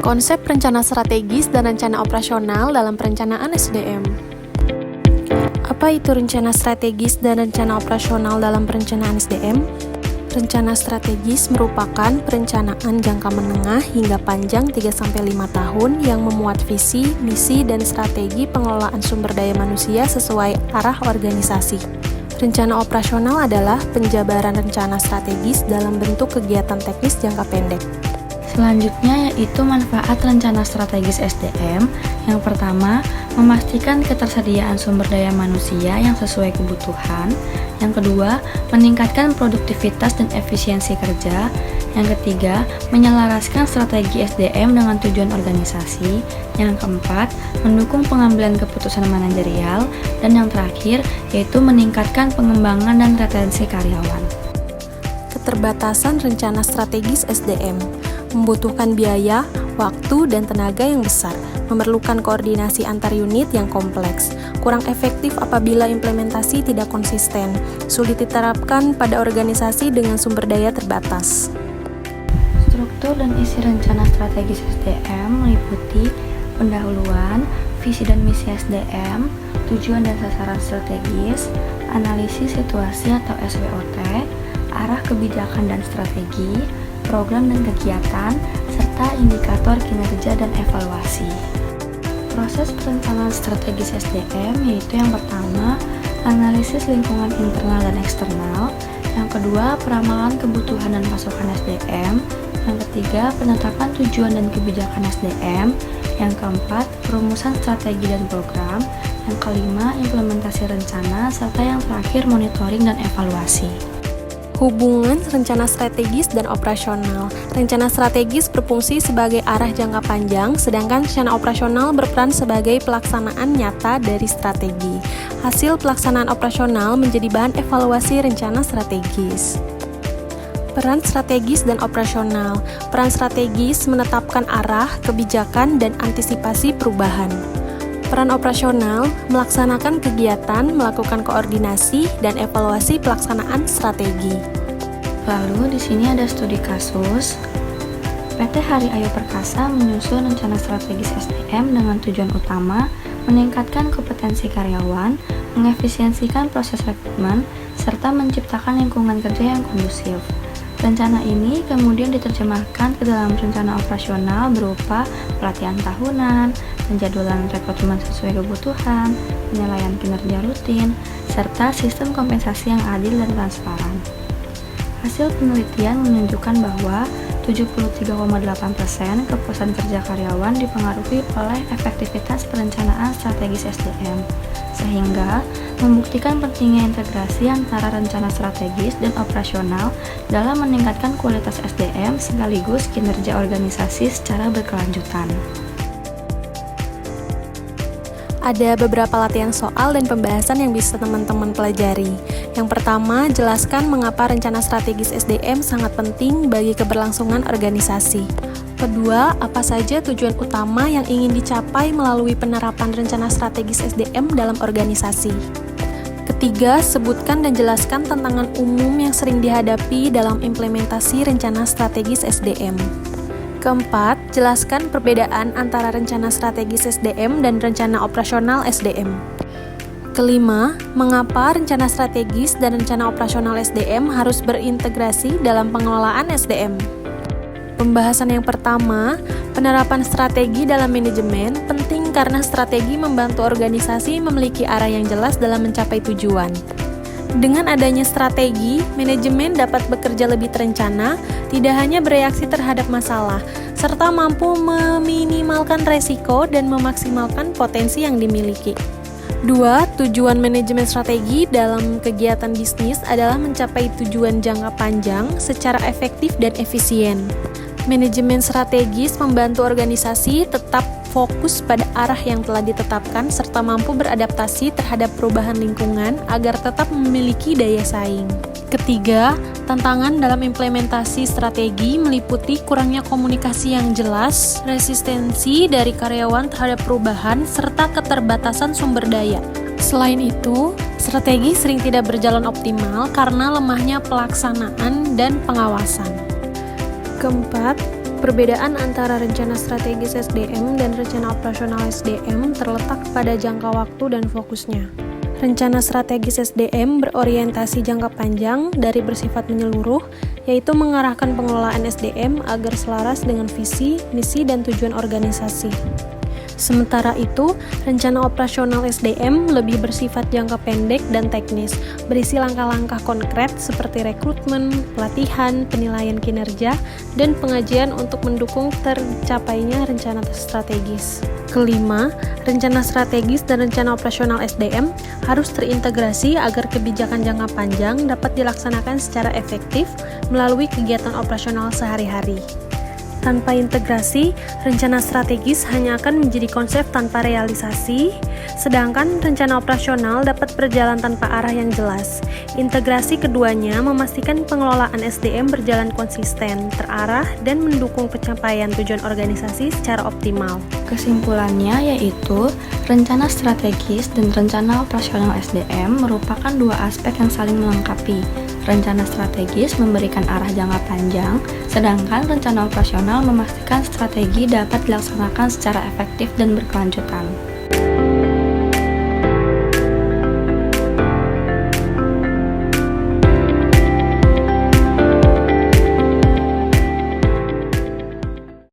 Konsep rencana strategis dan rencana operasional dalam perencanaan SDM. Apa itu rencana strategis dan rencana operasional dalam perencanaan SDM? Rencana strategis merupakan perencanaan jangka menengah hingga panjang 3-5 tahun yang memuat visi, misi, dan strategi pengelolaan sumber daya manusia sesuai arah organisasi. Rencana operasional adalah penjabaran rencana strategis dalam bentuk kegiatan teknis jangka pendek. Selanjutnya yaitu manfaat rencana strategis SDM. Yang pertama, memastikan ketersediaan sumber daya manusia yang sesuai kebutuhan. Yang kedua, meningkatkan produktivitas dan efisiensi kerja. Yang ketiga, menyelaraskan strategi SDM dengan tujuan organisasi. Yang keempat, mendukung pengambilan keputusan manajerial. Dan yang terakhir, yaitu meningkatkan pengembangan dan retensi karyawan. Keterbatasan rencana strategis SDM membutuhkan biaya, waktu, dan tenaga yang besar, memerlukan koordinasi antar unit yang kompleks, kurang efektif apabila implementasi tidak konsisten, sulit diterapkan pada organisasi dengan sumber daya terbatas. Struktur dan isi rencana strategis SDM meliputi pendahuluan, visi dan misi SDM, tujuan dan sasaran strategis, analisis situasi atau SWOT, arah kebijakan dan strategi, program dan kegiatan, serta indikator kinerja dan evaluasi. Proses perencanaan strategis SDM yaitu yang pertama, analisis lingkungan internal dan eksternal, yang kedua, peramalan kebutuhan dan pasokan SDM, yang ketiga, penetapan tujuan dan kebijakan SDM, yang keempat, perumusan strategi dan program, yang kelima, implementasi rencana, serta yang terakhir, monitoring dan evaluasi. Hubungan rencana strategis dan operasional. Rencana strategis berfungsi sebagai arah jangka panjang, sedangkan rencana operasional berperan sebagai pelaksanaan nyata dari strategi. Hasil pelaksanaan operasional menjadi bahan evaluasi rencana strategis. Peran strategis dan operasional. Peran strategis menetapkan arah, kebijakan, dan antisipasi perubahan. Peran operasional melaksanakan kegiatan, melakukan koordinasi, dan evaluasi pelaksanaan strategi. Lalu di sini ada studi kasus. PT Hari Ayo Perkasa menyusun rencana strategis SDM dengan tujuan utama meningkatkan kompetensi karyawan, mengefisiensikan proses rekrutmen, serta menciptakan lingkungan kerja yang kondusif. Rencana ini kemudian diterjemahkan ke dalam rencana operasional berupa pelatihan tahunan, penjadwalan rekrutmen sesuai kebutuhan, penilaian kinerja rutin, serta sistem kompensasi yang adil dan transparan. Hasil penelitian menunjukkan bahwa 73,8% kepuasan kerja karyawan dipengaruhi oleh efektivitas perencanaan strategis SDM, sehingga membuktikan pentingnya integrasi antara rencana strategis dan operasional dalam meningkatkan kualitas SDM sekaligus kinerja organisasi secara berkelanjutan. Ada beberapa latihan soal dan pembahasan yang bisa teman-teman pelajari. Yang pertama, jelaskan mengapa rencana strategis SDM sangat penting bagi keberlangsungan organisasi. Kedua, apa saja tujuan utama yang ingin dicapai melalui penerapan rencana strategis SDM dalam organisasi. Ketiga, sebutkan dan jelaskan tantangan umum yang sering dihadapi dalam implementasi rencana strategis SDM. Keempat, jelaskan perbedaan antara rencana strategis SDM dan rencana operasional SDM. Kelima, mengapa rencana strategis dan rencana operasional SDM harus berintegrasi dalam pengelolaan SDM. Pembahasan yang pertama, penerapan strategi dalam manajemen penting karena strategi membantu organisasi memiliki arah yang jelas dalam mencapai tujuan. Dengan adanya strategi, manajemen dapat bekerja lebih terencana, tidak hanya bereaksi terhadap masalah, serta mampu meminimalkan resiko dan memaksimalkan potensi yang dimiliki. 2. Tujuan manajemen strategi dalam kegiatan bisnis adalah mencapai tujuan jangka panjang secara efektif dan efisien. Manajemen strategis membantu organisasi tetap fokus pada arah yang telah ditetapkan serta mampu beradaptasi terhadap perubahan lingkungan agar tetap memiliki daya saing. Ketiga, tantangan dalam implementasi strategi meliputi kurangnya komunikasi yang jelas, resistensi dari karyawan terhadap perubahan, serta keterbatasan sumber daya. Selain itu, strategi sering tidak berjalan optimal karena lemahnya pelaksanaan dan pengawasan. Keempat, Perbedaan antara rencana strategis SDM dan rencana operasional SDM terletak pada jangka waktu dan fokusnya. Rencana strategis SDM berorientasi jangka panjang dari bersifat menyeluruh, yaitu mengarahkan pengelolaan SDM agar selaras dengan visi, misi, dan tujuan organisasi. Sementara itu, rencana operasional SDM lebih bersifat jangka pendek dan teknis, berisi langkah-langkah konkret seperti rekrutmen, pelatihan, penilaian kinerja, dan pengajian untuk mendukung tercapainya rencana strategis. Kelima, rencana strategis dan rencana operasional SDM harus terintegrasi agar kebijakan jangka panjang dapat dilaksanakan secara efektif melalui kegiatan operasional sehari-hari. Tanpa integrasi, rencana strategis hanya akan menjadi konsep tanpa realisasi, sedangkan rencana operasional dapat berjalan tanpa arah yang jelas. Integrasi keduanya memastikan pengelolaan SDM berjalan konsisten, terarah, dan mendukung pencapaian tujuan organisasi secara optimal. Kesimpulannya yaitu, rencana strategis dan rencana operasional SDM merupakan dua aspek yang saling melengkapi. Rencana strategis memberikan arah jangka panjang, sedangkan rencana operasional memastikan strategi dapat dilaksanakan secara efektif dan berkelanjutan.